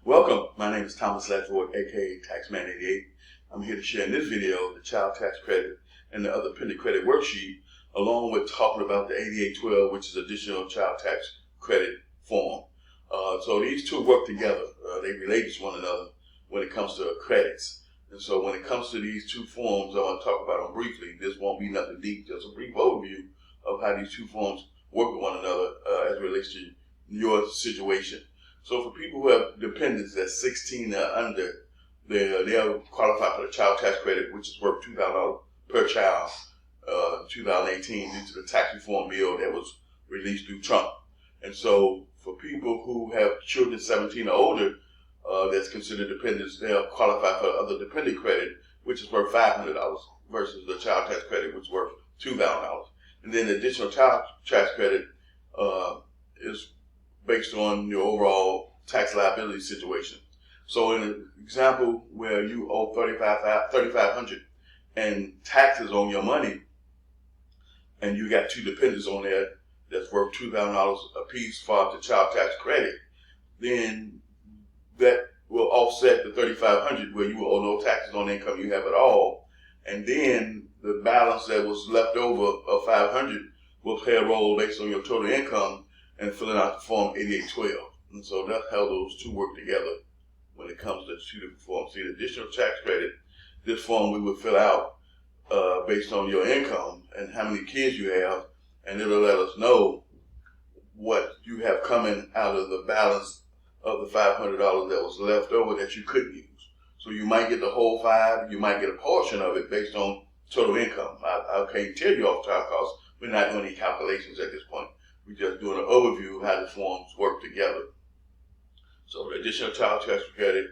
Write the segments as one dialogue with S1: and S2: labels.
S1: Welcome, my name is Thomas LEDFORD, aka Taxman88. I'm here to share in this video the child tax credit and the other pending credit worksheet, along with talking about the 8812, which is additional child tax credit form. So these two work together. They relate to one another when it comes to credits. And so when it comes to these two forms, I want to talk about them briefly. This won't be nothing deep, just a brief overview of how these two forms work with one another as it relates to your situation. So for people who have dependents that's 16 or under, they'll qualify for the child tax credit, which is worth $2,000 per child in 2018 due to the tax reform bill that was released through Trump. And so for people who have children 17 or older that's considered dependents, they'll qualify for the other dependent credit, which is worth $500 versus the child tax credit, which is worth $2,000. And then the additional child tax credit is based on your overall tax liability situation. So in an example where you owe $3,500 and taxes on your money, and you got two dependents on there that's worth $2,000 a piece for the child tax credit, then that will offset the $3,500 where you will owe no taxes on the income you have at all. And then the balance that was left over of $500 will play a role based on your total income and filling out the form 8812. And so that's how those two work together when it comes to two different forms. See, the additional tax credit, this form we would fill out based on your income and how many kids you have, and it'll let us know what you have coming out of the balance of the $500 that was left over that you couldn't use. So you might get the whole $5, you might get a portion of it based on total income. I can't tell you off the top because we're not doing any calculations at this point. We're just doing an overview of how the forms work together. So the additional child tax credit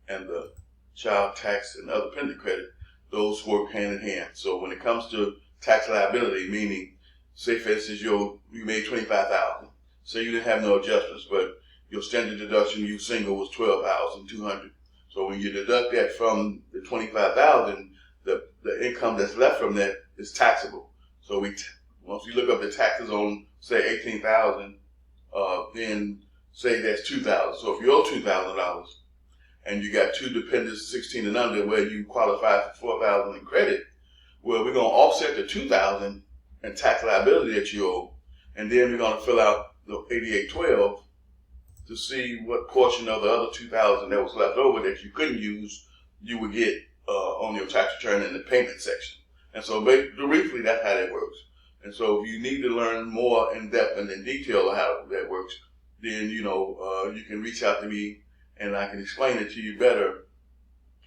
S1: and the child tax and other pending credit, those work hand in hand. So when it comes to tax liability, meaning, say for instance, you made $25,000. Say you didn't have no adjustments, but your standard deduction, you single, was $12,200. So when you deduct that from the $25,000, the income that's left from that is taxable. So once you look up the taxes on, say, $18,000, then say that's $2,000. So if you owe $2,000 and you got two dependents 16 and under where you qualify for $4,000 in credit, well, we're going to offset the $2,000 in tax liability that you owe, and then we're going to fill out the 8812 to see what portion of the other $2,000 that was left over that you couldn't use, you would get on your tax return in the payment section. And so briefly, that's how that works. And so if you need to learn more in depth and in detail of how that works, then you can reach out to me and I can explain it to you better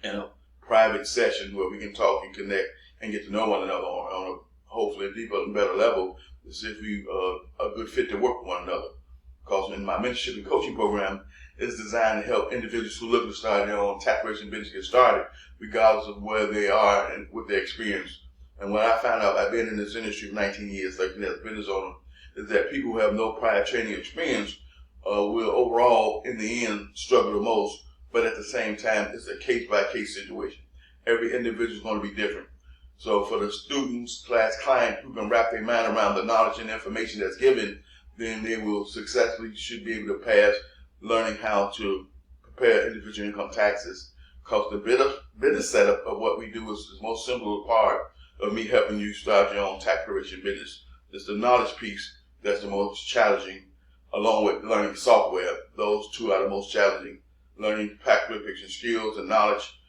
S1: in a private session where we can talk and connect and get to know one another on a hopefully a deeper and better level to see if we are a good fit to work with one another. Because in my mentorship and coaching program, it's designed to help individuals who look to start their own tax preparation business get started, regardless of where they are and what their experience. And what I found out, I've been in this industry for 19 years, 13 as a business owner, is that people who have no prior training experience will overall, in the end, struggle the most. But at the same time, it's a case-by-case situation. Every individual is going to be different. So for the students / client who can wrap their mind around the knowledge and information that's given, then they will should be able to pass learning how to prepare individual income taxes. Because the business setup of what we do is the most simple part of me helping you start your own tax preparation business. It's the knowledge piece that's the most challenging, along with learning software. Those two are the most challenging. Learning tax preparation skills and knowledge,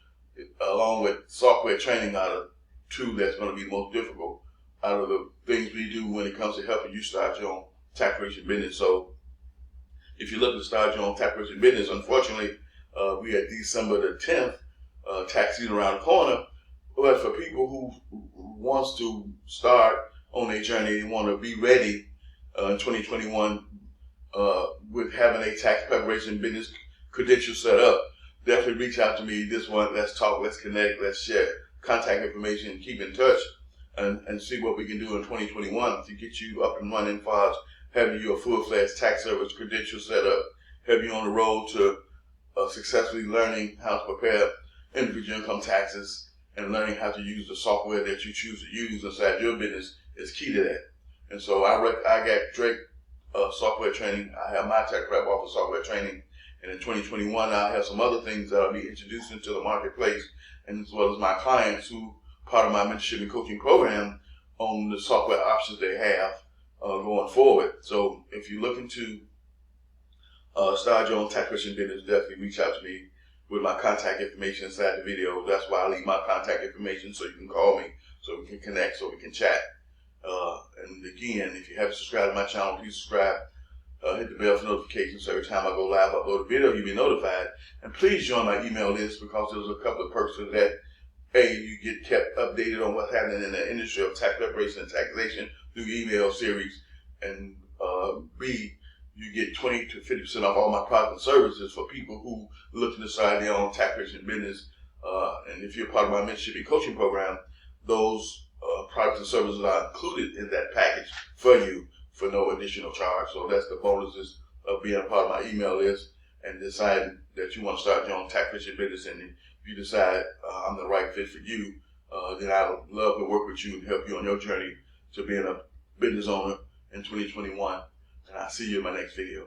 S1: along with software training, are the two that's going to be the most difficult out of the things we do when it comes to helping you start your own tax preparation business. So if you're looking to start your own tax preparation business, unfortunately, we at December the 10th, tax season around the corner. But for people who wants to start on their journey, they want to be ready in 2021 with having a tax preparation business credential set up, definitely reach out to me. Let's talk, let's connect, let's share contact information, keep in touch, and see what we can do in 2021 to get you up and running as far as having you a full-fledged tax service credential set up, have you on the road to successfully learning how to prepare individual income taxes and learning how to use the software that you choose to use inside your business is key to that. And so I got Drake software training. I have my tax prep office software training, And in 2021, I'll have some other things that I'll be introducing to the marketplace, and as well as my clients who part of my mentorship and coaching program on the software options they have going forward. So if you're looking to start your own tax preparation business, definitely reach out to me with my contact information inside the video. That's why I leave my contact information, so you can call me, so we can connect, so we can chat. And again, if you haven't subscribed to my channel, please subscribe. Hit the bell for notifications, so every time I go live, upload a video, you'll be notified. And please join my email list, because there's a couple of perks to that. A, you get kept updated on what's happening in the industry of tax preparation and taxation through email series. And B, you get 20 to 50% off all my products and services for people who looking to start their own tax preparation business. And if you're part of my mentorship and coaching program, those products and services are included in that package for you for no additional charge. So that's the bonuses of being a part of my email list and deciding that you want to start your own tax preparation business. And if you decide I'm the right fit for you, then I would love to work with you and help you on your journey to being a business owner in 2021. And I'll see you in my next video.